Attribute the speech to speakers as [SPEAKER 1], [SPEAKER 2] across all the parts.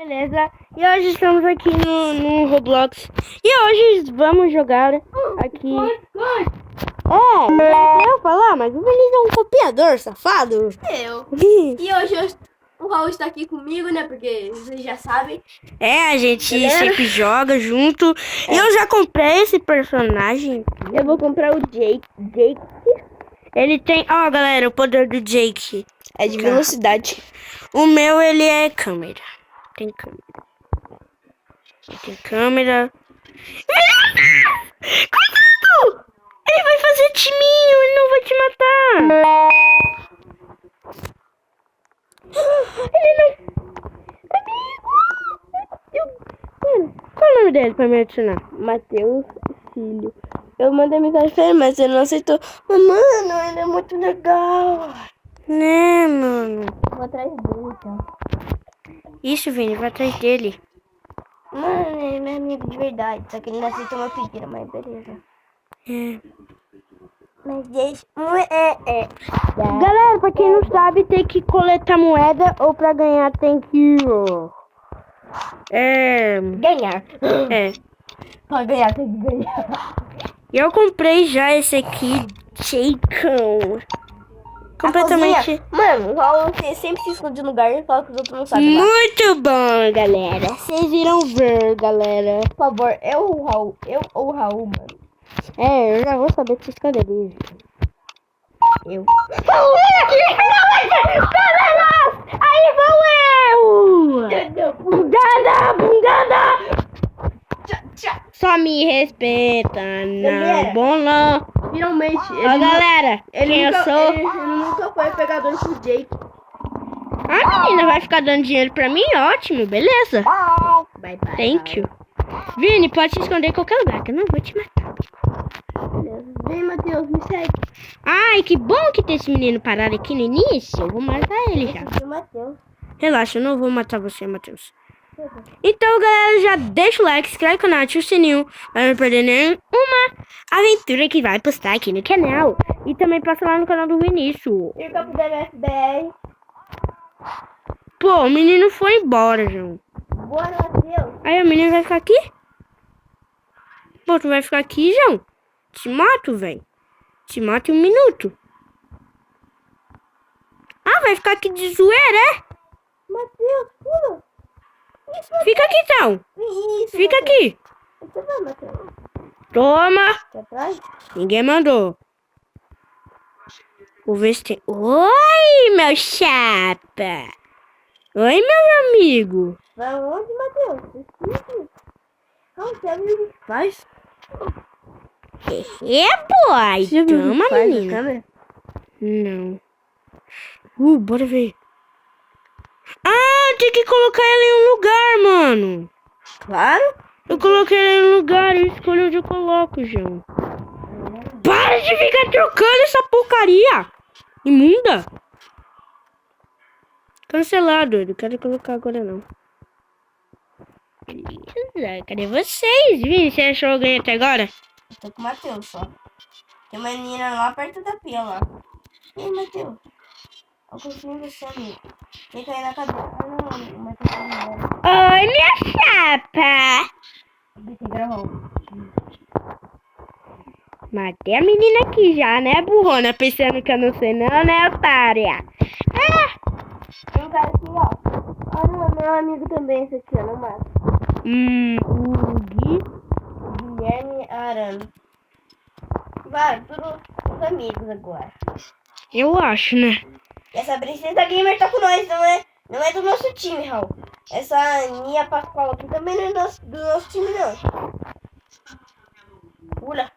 [SPEAKER 1] Beleza, e hoje estamos aqui no Roblox. E hoje vamos jogar aqui. Eu falar, mas o Vinícius é um copiador, safado.
[SPEAKER 2] E hoje o Raul está aqui comigo, né? Porque vocês já sabem.
[SPEAKER 1] A gente sempre joga junto. E eu já comprei esse personagem.
[SPEAKER 2] Eu vou comprar o Jake.
[SPEAKER 1] Ele tem, galera, o poder do Jake
[SPEAKER 2] É de velocidade.
[SPEAKER 1] O meu, ele é câmera. Tem câmera. Tem câmera. Cuidado! Ele vai fazer timinho, ele não vai te matar. Ele não... Amigo! Qual é o nome dele pra me adicionar?
[SPEAKER 2] Matheus Filho. Eu mandei mensagem pra ele, mas ele não aceitou. Mas, mano, ele é muito legal.
[SPEAKER 1] Né, mano?
[SPEAKER 2] Vou atrás dele, então.
[SPEAKER 1] Isso, Vini, vai atrás dele.
[SPEAKER 2] Mano, ele é meu amigo de verdade. Só que ele não aceitou meu pedido, mas beleza. Mas deixa...
[SPEAKER 1] Galera, pra quem não sabe, tem que coletar moeda ou pra ganhar tem que...
[SPEAKER 2] Ganhar. Pra ganhar tem que ganhar.
[SPEAKER 1] Eu comprei já esse aqui, Jakeão. Completamente...
[SPEAKER 2] Mano, o Raul sempre se esconde no lugar e fala que os outros não sabem.
[SPEAKER 1] Muito bom, galera. Vocês irão ver, galera.
[SPEAKER 2] Por favor, eu ou o Raul, mano.
[SPEAKER 1] Eu já vou saber se esconder ali.
[SPEAKER 2] Eu.
[SPEAKER 1] Aí vou eu! Bundada! Só me respeita, não, bom não.
[SPEAKER 2] Finalmente,
[SPEAKER 1] Galera, quem eu sou?
[SPEAKER 2] Ele nunca foi pegador com o Jake.
[SPEAKER 1] A menina vai ficar dando dinheiro pra mim? Ótimo, beleza.
[SPEAKER 2] Bye, bye.
[SPEAKER 1] Thank you. Vini, pode se esconder em qualquer lugar, que eu não vou te matar.
[SPEAKER 2] Beleza. Vem, Matheus, me segue.
[SPEAKER 1] Ai, que bom que tem esse menino parado aqui no início. Eu vou matar ele já.
[SPEAKER 2] Esse é o Matheus.
[SPEAKER 1] Relaxa, eu não vou matar você, Matheus. Então, galera, já deixa o like, se inscreve no canal, ativa o sininho para não perder nenhuma aventura que vai postar aqui no canal. E também passa lá no canal do Vinícius.
[SPEAKER 2] E o campo da FBR.
[SPEAKER 1] Pô, o menino foi embora, João.
[SPEAKER 2] Boa, Matheus.
[SPEAKER 1] Aí o menino vai ficar aqui? Pô, tu vai ficar aqui, João? Te mato, velho. Te mato em 1 minuto. Vai ficar aqui de zoeira, é?
[SPEAKER 2] Matheus, pula.
[SPEAKER 1] Fica aqui, então.
[SPEAKER 2] Isso,
[SPEAKER 1] Fica
[SPEAKER 2] Matheus.
[SPEAKER 1] aqui.
[SPEAKER 2] Você vai, Matheus?
[SPEAKER 1] Toma.
[SPEAKER 2] Quer atrás?
[SPEAKER 1] Ninguém mandou. Vou ver se tem... Oi, meu chapa. Oi, meu amigo.
[SPEAKER 2] Vai onde, Matheus? Não, você amigo. Faz.
[SPEAKER 1] Boy.
[SPEAKER 2] Você viu o que
[SPEAKER 1] Toma,
[SPEAKER 2] faz na
[SPEAKER 1] menina.
[SPEAKER 2] câmera?
[SPEAKER 1] Não. Bora ver. Tem que colocar ela em um lugar, mano.
[SPEAKER 2] Claro.
[SPEAKER 1] Eu coloquei ela em um lugar, eu escolho onde eu coloco, João. Para de ficar trocando essa porcaria. Imunda. Cancelado, eu não quero colocar agora não. Beleza, cadê vocês? Vini, você achou alguém até agora?
[SPEAKER 2] Eu tô com o Matheus só. Tem uma menina lá perto da pia lá. E aí, Matheus? Eu confio em você, amigo. Tem que cair na cabeça. Não, o Matheus tá embora.
[SPEAKER 1] Oi, minha chapa.
[SPEAKER 2] Você gravou.
[SPEAKER 1] Matei a menina aqui já, né, burrona? Pensando que eu não sei não, né, otária?
[SPEAKER 2] Tem um cara aqui, ó. Olha, meu amigo também, esse aqui, ó, não mata.
[SPEAKER 1] O
[SPEAKER 2] Guilherme Arana. Vai, tudo os amigos agora.
[SPEAKER 1] Eu acho, né?
[SPEAKER 2] Essa Princesa Gamer tá com nós, não é do nosso time, Raul. Essa Nia Pascoal aqui também não é do nosso time, não. Pula.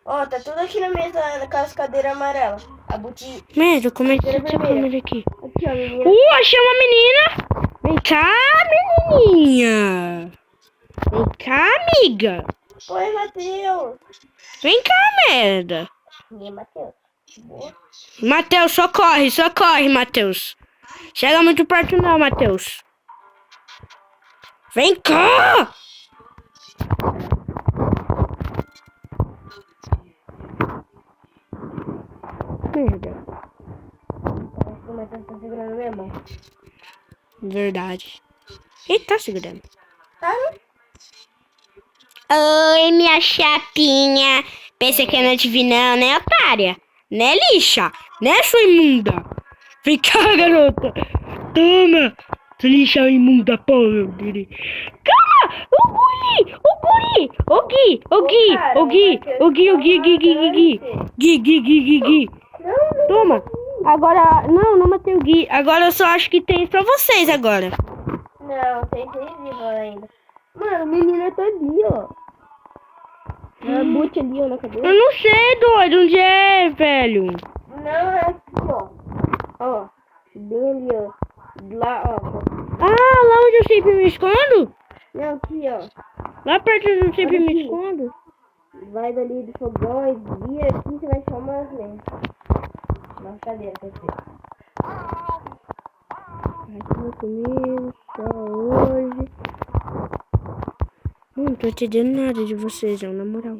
[SPEAKER 2] Ó, tá tudo aqui na mesa, naquelas cadeiras amarelas. A boutique.
[SPEAKER 1] Mesmo, como é que essa câmera aqui?
[SPEAKER 2] Aqui, ó, menina.
[SPEAKER 1] Achei uma menina! Vem cá, menininha! Vem cá, amiga!
[SPEAKER 2] Oi, Matheus.
[SPEAKER 1] Vem cá, merda!
[SPEAKER 2] E aí, Matheus? Boa.
[SPEAKER 1] Matheus, socorre, Matheus! Chega muito perto não, Matheus! Vem cá! Merda.
[SPEAKER 2] Acho que o Matheus tá segurando minha mão.
[SPEAKER 1] Verdade. Ele tá segurando.
[SPEAKER 2] Tá, né?
[SPEAKER 1] Oi, minha chapinha. Pensei que eu não te vi não, né, otária? Né, lixa? Né, sua imunda? Vem cá, garota. Toma. Sua lixa imunda, porra. Calma! O guri! O guri! O Gui! O Gui! O Gui! O Gui! O Gui! Gui! Gui! Gui! Gui! Gui! Gui! Gui! Gui! Toma. Agora... Não matei o Gui. Agora eu só acho que tem pra vocês agora.
[SPEAKER 2] Não, tem 6 vivos ainda. Mano, o menino tá ali, ó. Na boot ali, ó, na cabeça.
[SPEAKER 1] Eu não sei, doido. Onde é, velho?
[SPEAKER 2] Não, é aqui, ó. Ó, bem ali, ó. Lá, ó.
[SPEAKER 1] Ah, lá onde eu sempre me escondo?
[SPEAKER 2] Não, aqui, ó.
[SPEAKER 1] Lá perto onde eu sempre
[SPEAKER 2] Olha
[SPEAKER 1] me
[SPEAKER 2] aqui.
[SPEAKER 1] escondo.
[SPEAKER 2] Vai dali do fogão e vira aqui, você vai achar umas lentes. Uma cadeira, quer dizer.
[SPEAKER 1] Aqui comigo, só hoje. Não tô entendendo nada de vocês, não, na moral.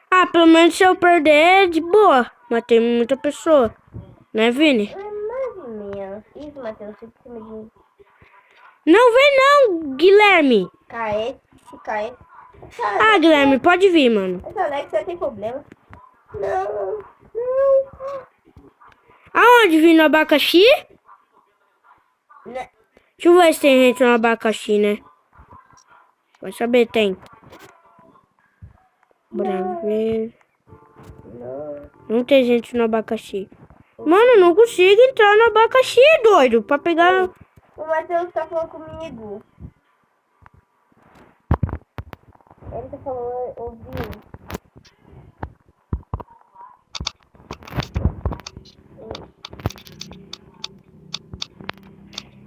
[SPEAKER 1] Ah, pelo menos se eu perder, de boa. Matei muita pessoa. Né, Vini?
[SPEAKER 2] É mais ou menos. Isso, Matheus, você precisa de
[SPEAKER 1] Não vem não, Guilherme.
[SPEAKER 2] caete, caete.
[SPEAKER 1] Ah, Guilherme, pode vir, mano.
[SPEAKER 2] Essa Alex já tem problema. Não, não.
[SPEAKER 1] Aonde, Vini, no abacaxi?
[SPEAKER 2] Né?
[SPEAKER 1] Deixa eu ver se tem gente no abacaxi, né? Vai saber, tem. Bora ver.
[SPEAKER 2] Não.
[SPEAKER 1] Não tem gente no abacaxi. Mano, eu não consigo entrar no abacaxi, doido. Pra pegar...
[SPEAKER 2] O Matheus tá falando comigo. Ele tá falando ouvindo.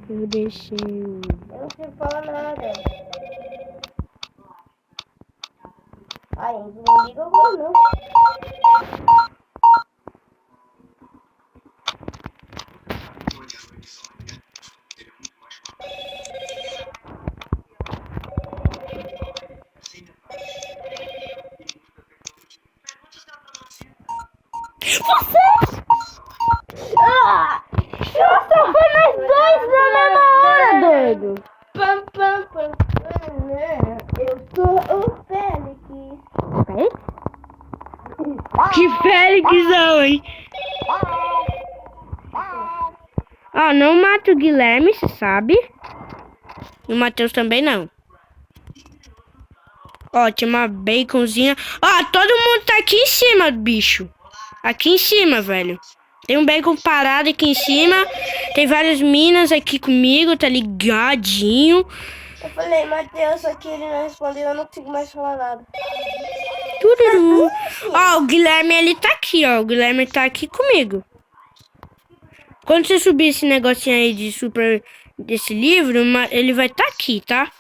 [SPEAKER 1] Eu deixei...
[SPEAKER 2] Eu não sei falar nada. Ai, não liga agora não. Ah!
[SPEAKER 1] Nossa, foi nós dois na mesma hora, doido.
[SPEAKER 2] Pam, pam, pam, pam. Eu sou o Félix.
[SPEAKER 1] Que Félixão, hein? Ó, não mata o Guilherme, você sabe. E o Matheus também não. Ó, tinha uma baconzinha. Ó, todo mundo tá aqui em cima, bicho. Aqui em cima, velho. Tem um bacon parado aqui em cima. Tem várias minas aqui comigo, tá ligadinho.
[SPEAKER 2] Eu falei, Matheus, só que ele não respondeu, eu não consigo mais falar nada.
[SPEAKER 1] Tururu. Ó, o Guilherme, ele tá aqui, ó. O Guilherme tá aqui comigo. Quando você subir esse negocinho aí de super... desse livro, ele vai tá aqui, tá?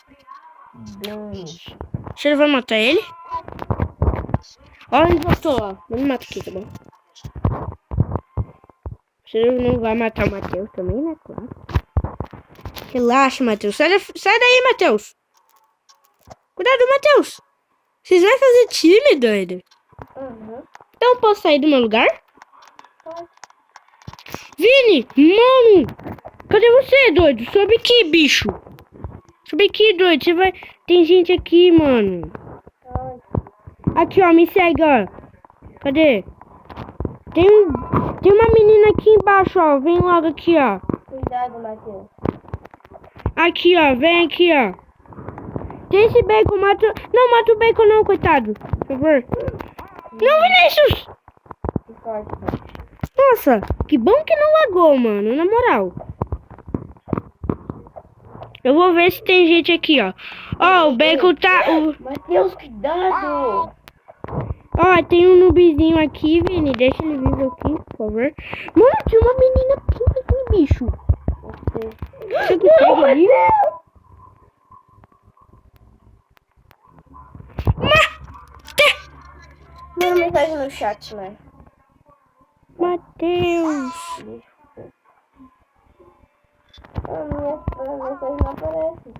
[SPEAKER 1] Você vai matar ele? Ó, ele voltou, ó. Não me mata aqui, tá bom? Você não vai matar o Matheus também, né? Claro. Relaxa, Matheus. Sai daí, Matheus. Cuidado, Matheus. Vocês vão fazer time, doido?
[SPEAKER 2] Uhum.
[SPEAKER 1] Então, posso sair do meu lugar? Vini, mano. Cadê você, doido? Sobe aqui, bicho. Sobe aqui, doido. Você vai... Tem gente aqui, mano. Aqui, ó. Me segue, ó. Cadê? Tem uma menina aqui embaixo, ó. Vem logo aqui, ó.
[SPEAKER 2] Cuidado, Matheus.
[SPEAKER 1] Aqui, ó. Vem aqui, ó. Tem esse bacon, mata... Não, mata o bacon não, coitado. Por favor. Não, Vinícius! Nossa, que bom que não lagou, mano. Na moral. Eu vou ver se tem gente aqui, ó. Ó, o bacon tá...
[SPEAKER 2] Matheus, cuidado!
[SPEAKER 1] Ó, tem um noobzinho aqui, Vini. Deixa ele vivo aqui, por favor. Mano, tinha uma menina pinta aqui, bicho. Você consegue ir?
[SPEAKER 2] Manda mensagem no chat, né?
[SPEAKER 1] Matheus.
[SPEAKER 2] A minha mensagem não aparece.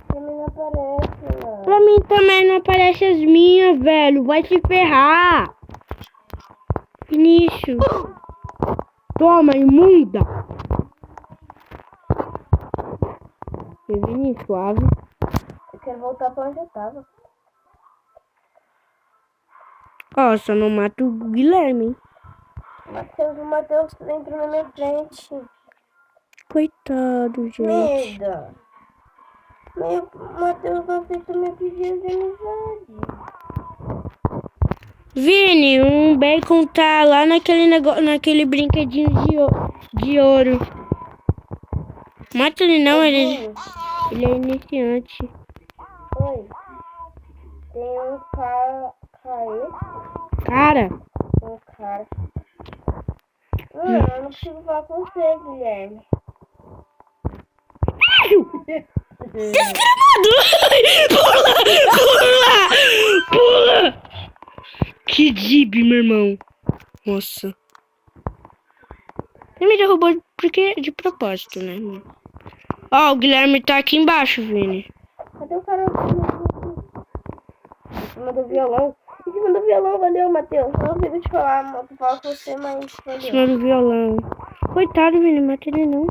[SPEAKER 2] Pra mim não aparece, mano.
[SPEAKER 1] Pra mim Pô, mas não aparece as minhas, velho. Vai se ferrar. Vinícius. Toma, imunda. Vinícius, suave.
[SPEAKER 2] Eu quero voltar pra onde eu tava.
[SPEAKER 1] Ó, só não mata o Guilherme, hein?
[SPEAKER 2] O Matheus entrou na minha frente.
[SPEAKER 1] Coitado, gente.
[SPEAKER 2] Merda. O Matheus não aceitou meu pedido de amizade.
[SPEAKER 1] Vini, um bacon tá lá naquele negócio, naquele brinquedinho de ouro. Mata ele não, ele é iniciante.
[SPEAKER 2] Oi. Tem um cara aí.
[SPEAKER 1] Cara,
[SPEAKER 2] Um cara. Eu não consigo falar com você, Guilherme.
[SPEAKER 1] desgramado! Pula! Que dib, meu irmão. Nossa. Ele me derrubou porque de propósito, né, mano? Ó, o Guilherme tá aqui embaixo, Vini.
[SPEAKER 2] Cadê o cara? Em cima do violão. Em cima do violão, valeu, Matheus. Não consigo te falar com você, mas
[SPEAKER 1] Em
[SPEAKER 2] valeu.
[SPEAKER 1] cima do violão. Coitado, Vini, mata ele não.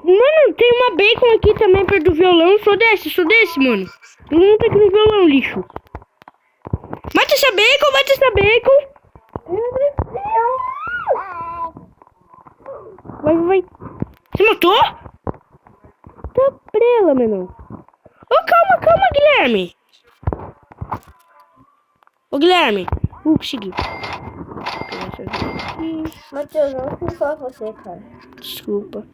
[SPEAKER 1] Mano, tem uma bacon aqui também perto do violão. Sou desse, mano. Todo mundo tá aqui no violão, lixo. Mata essa bacon.
[SPEAKER 2] Meu Deus do céu.
[SPEAKER 1] Vai. Você matou? Tá prela, menão. Ô, calma, Guilherme. Ô, Guilherme. Consegui.
[SPEAKER 2] Matheus, eu não consigo falar com você, cara.
[SPEAKER 1] Desculpa.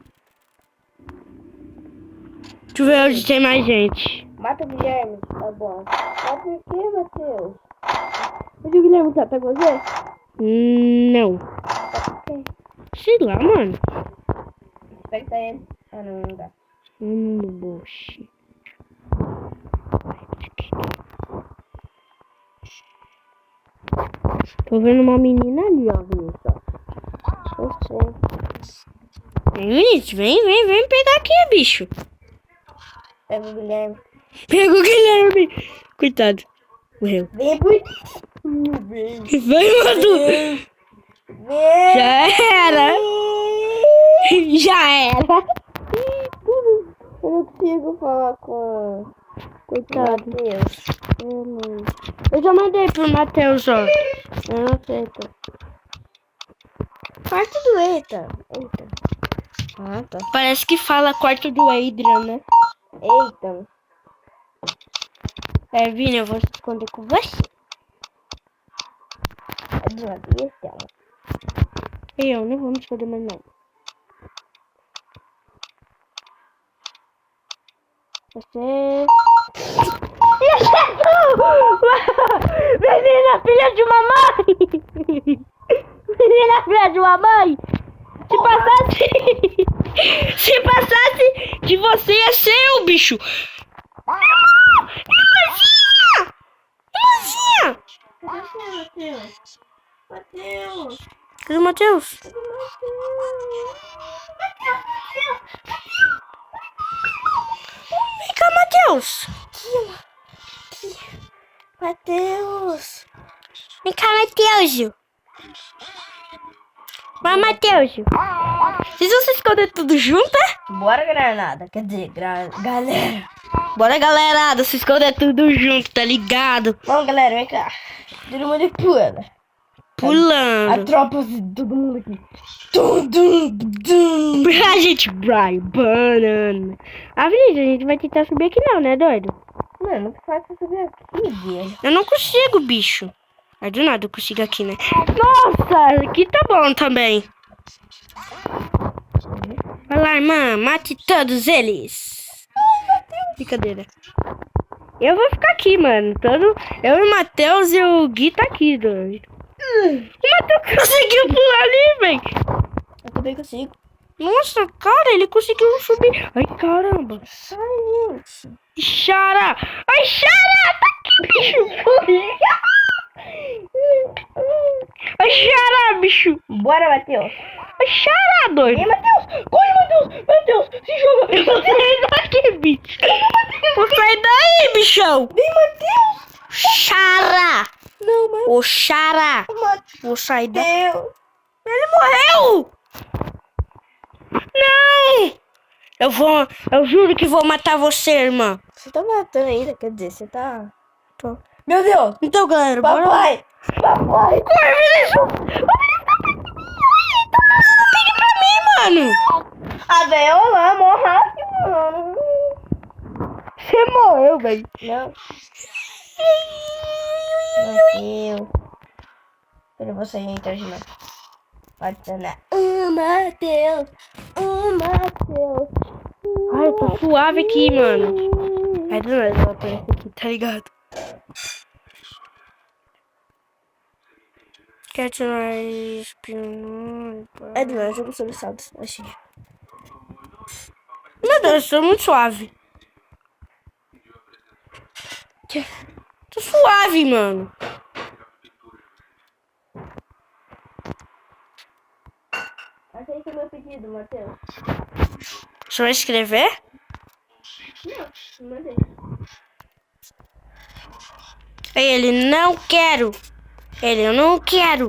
[SPEAKER 1] Deixa eu ver onde tem mais gente.
[SPEAKER 2] Mata o Guilherme, tá bom. Mas por que, Matheus?
[SPEAKER 1] Onde o Guilherme tá? Tá com você? Não. Sei lá, mano.
[SPEAKER 2] Espera ele. Ah, não dá.
[SPEAKER 1] Boxe. Tô vendo uma menina ali, ó, Vinícius.
[SPEAKER 2] Eu sei.
[SPEAKER 1] Vinícius, vem pegar aqui, bicho.
[SPEAKER 2] Pega o Guilherme.
[SPEAKER 1] Pega o Guilherme. Coitado. Morreu.
[SPEAKER 2] Vem por isso. Vem.
[SPEAKER 1] Vai, mano.
[SPEAKER 2] Vem.
[SPEAKER 1] Já era.
[SPEAKER 2] Eu não consigo falar com...
[SPEAKER 1] Coitado.
[SPEAKER 2] Matheus.
[SPEAKER 1] Eu já mandei pro Matheus, ó. Eu não aceito.
[SPEAKER 2] Quarto do Eita. Eita. Ah, tá.
[SPEAKER 1] Parece que fala quarto do Adrian, né?
[SPEAKER 2] Eita.
[SPEAKER 1] É, Vini, eu vou se esconder com você.
[SPEAKER 2] É de uma vez, ela.
[SPEAKER 1] Eu não vou me esconder mais não. Você... Menina, filha de uma mãe! Menina, filha de uma mãe! Se passasse de você, ia ser eu, bicho! Irmãzinha!
[SPEAKER 2] Matheus.
[SPEAKER 1] Cadê o Matheus? Vem cá, Matheus!
[SPEAKER 2] Matheus.
[SPEAKER 1] Vem cá, Matheus! Vai, Matheus! Vocês vão se esconder tudo junto, é?
[SPEAKER 2] Bora, granada. Quer dizer, galera.
[SPEAKER 1] Bora, galerada, se esconder tudo junto, tá ligado?
[SPEAKER 2] Vamos, galera, vem cá. Todo mundo pula. A
[SPEAKER 1] Pulando.
[SPEAKER 2] tropa de todo mundo aqui.
[SPEAKER 1] A gente vai, banana. A gente vai tentar subir aqui não, né, doido?
[SPEAKER 2] Mano, não faz pra subir aqui, velho.
[SPEAKER 1] Eu não consigo, bicho. Aí do nada eu consigo aqui, né? Nossa, aqui tá bom também. Vai lá, irmã, mate todos eles. Brincadeira. Eu vou ficar aqui, mano. Eu e o Matheus e o Gui tá aqui, doido. O Matheus conseguiu pular ali, velho.
[SPEAKER 2] Eu também consigo.
[SPEAKER 1] Nossa, cara, ele conseguiu subir. Ai, caramba.
[SPEAKER 2] Sai, gente.
[SPEAKER 1] Xara! Ai, Xara! Tá aqui, bicho! Ai, Xara, bicho!
[SPEAKER 2] Bora, Matheus.
[SPEAKER 1] Xará, doido.
[SPEAKER 2] Ei, Matheus! Corre, Matheus! Matheus, se joga!
[SPEAKER 1] Sai daqui, bicho. Sai daí, bichão.
[SPEAKER 2] Vem, Matheus!
[SPEAKER 1] Xará.
[SPEAKER 2] Não, Matheus!
[SPEAKER 1] Ô, Xará. Vou sair daí.
[SPEAKER 2] Ele morreu!
[SPEAKER 1] Não! Eu juro que vou matar você, irmã.
[SPEAKER 2] Você tá matando ainda, quer dizer, você tá... Tô. Meu Deus!
[SPEAKER 1] Então, galera, bora.
[SPEAKER 2] Papai! Papai!
[SPEAKER 1] Corre, Vinícius! Liga pra mim, mano!
[SPEAKER 2] Ah, velho, olá, morra, mano!
[SPEAKER 1] Você morreu, velho.
[SPEAKER 2] Não. Matheus. Pera, você entra de novo. Pode ser, né? Matheus! Matheus!
[SPEAKER 1] Ai, eu tô suave aqui, mano. Aí do nada ela aparece aqui, tá ligado? Quer tirar espionagem?
[SPEAKER 2] É do nada, jogo soluçado, achei.
[SPEAKER 1] Meu Deus, eu sou muito suave. Tô suave, mano.
[SPEAKER 2] Aceita o meu pedido, Matheus.
[SPEAKER 1] Você vai escrever?
[SPEAKER 2] Não, mandei.
[SPEAKER 1] Aí ele, não quero. Ele, eu não quero.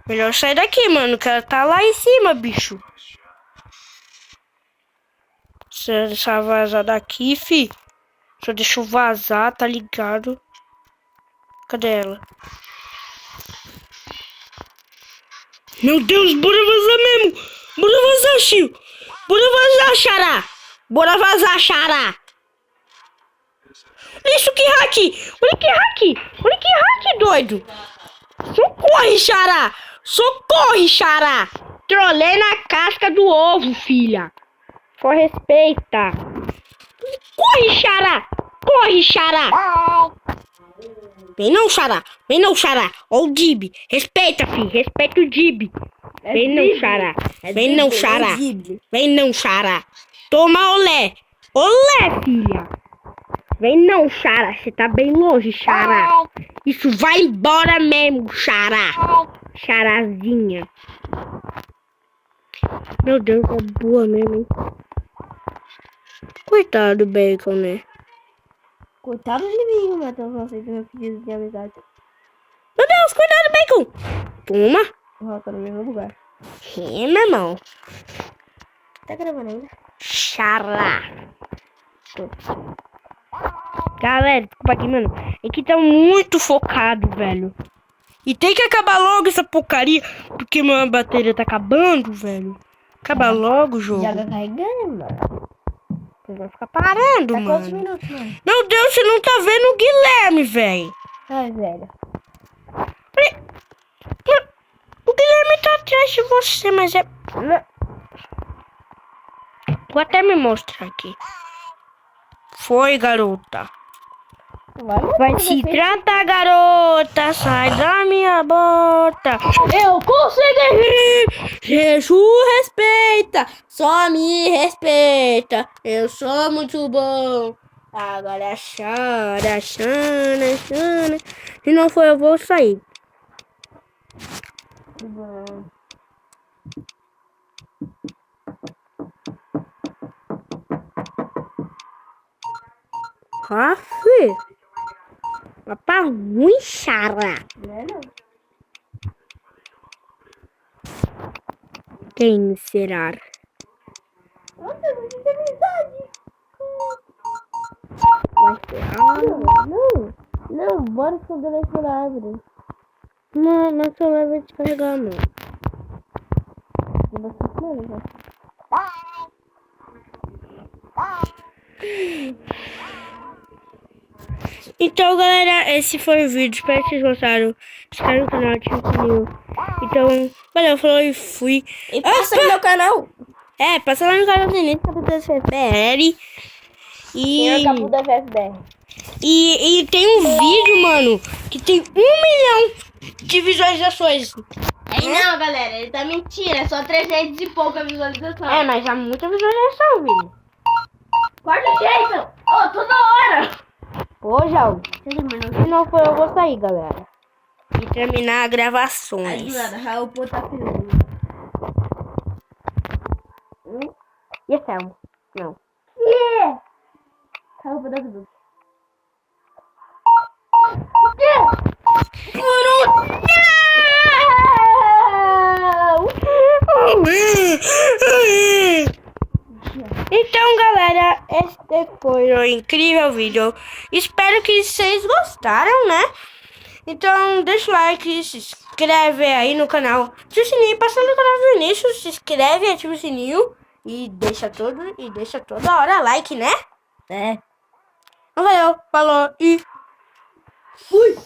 [SPEAKER 1] Melhor sair daqui, mano, que ela tá lá em cima, bicho. Você deixar vazar daqui, fi. Só deixa eu vazar, tá ligado? Cadê ela? Meu Deus, bora vazar mesmo. Bora vazar, Chiu. Bora vazar, Xará. Bora vazar, Xará. Isso, que hack. Olha que hack. Olha que hack, doido. Socorre, Xará. Socorre, Xará. Trolei na casca do ovo, filha. Só respeita. Corre, Xará. Corre, Xará. Vem não, Xará. Vem não, Xará. Ó o Dib. Respeita, filho. Respeita o Dib. Vem não, Xará. Vem não, Xará. Vem não, Xará. Toma olé. Olé, filha. Vem não, Xará. Você tá bem longe, Xará. Isso vai embora mesmo, Xará. Xarazinha. Meu Deus, é boa mesmo, hein? Coitado do Bacon, né?
[SPEAKER 2] Coitado de mim, Matheus, não aceita meu pedido de amizade.
[SPEAKER 1] Meu Deus, cuidado, Bacon. Toma.
[SPEAKER 2] Volta no mesmo lugar.
[SPEAKER 1] É, meu irmão.
[SPEAKER 2] Tá gravando ainda?
[SPEAKER 1] Xará. Galera, desculpa aqui, mano. É que tá muito focado, velho. E tem que acabar logo essa porcaria. Porque minha bateria tá acabando, velho. Acaba logo o jogo.
[SPEAKER 2] Já tá carregando, mano.
[SPEAKER 1] Não vai ficar parando,
[SPEAKER 2] Tá quantos
[SPEAKER 1] mano.
[SPEAKER 2] minutos, mano?
[SPEAKER 1] Meu Deus, você não tá vendo o Guilherme, velho.
[SPEAKER 2] Ai, velho.
[SPEAKER 1] O Guilherme tá atrás de você, mas é... Vou até me mostrar aqui. Foi, garota. Vai se tratar, garota. Sai da minha bota.
[SPEAKER 2] Eu consegui! Jesus respeita! Só me respeita! Eu sou muito bom!
[SPEAKER 1] Agora chora, chora, chora. Se não for, eu vou sair. Aff. Papai ruim, Xará.
[SPEAKER 2] Não é não?
[SPEAKER 1] Quem será?
[SPEAKER 2] Nossa, eu não tenho amizade!
[SPEAKER 1] Vai ser...
[SPEAKER 2] Não, bora esconder aqui na árvore.
[SPEAKER 1] Não, meu celular vai descarregar, não. Então, galera, esse foi o vídeo. Espero que vocês gostaram. Se inscreve no canal, ativa o sininho. Então, valeu, falou e fui.
[SPEAKER 2] E passa no meu canal.
[SPEAKER 1] Passa lá no canal do Nito, Capitão FBR.
[SPEAKER 2] Senhor Capu da FBR.
[SPEAKER 1] E tem um vídeo, mano, que tem 1 milhão de visualizações.
[SPEAKER 2] Não, galera, ele tá mentindo. É só 300 e pouca visualização.
[SPEAKER 1] Mas há muita visualização, vídeo.
[SPEAKER 2] Corta o jeito! Ô, toda hora!
[SPEAKER 1] Ô, João, se não for, eu vou sair, galera. E terminar a gravações.
[SPEAKER 2] Raul tá filmando.
[SPEAKER 1] E a Thelma? Não.
[SPEAKER 2] Tá a roupa da Dudu.
[SPEAKER 1] Então, galera, este foi o incrível vídeo. Espero que vocês gostaram, né? Então, deixa o like, se inscreve aí no canal. Ativa o sininho, passando no canal do início, se inscreve, ativa o sininho e deixa toda hora like, né?
[SPEAKER 2] É.
[SPEAKER 1] Valeu, falou e fui!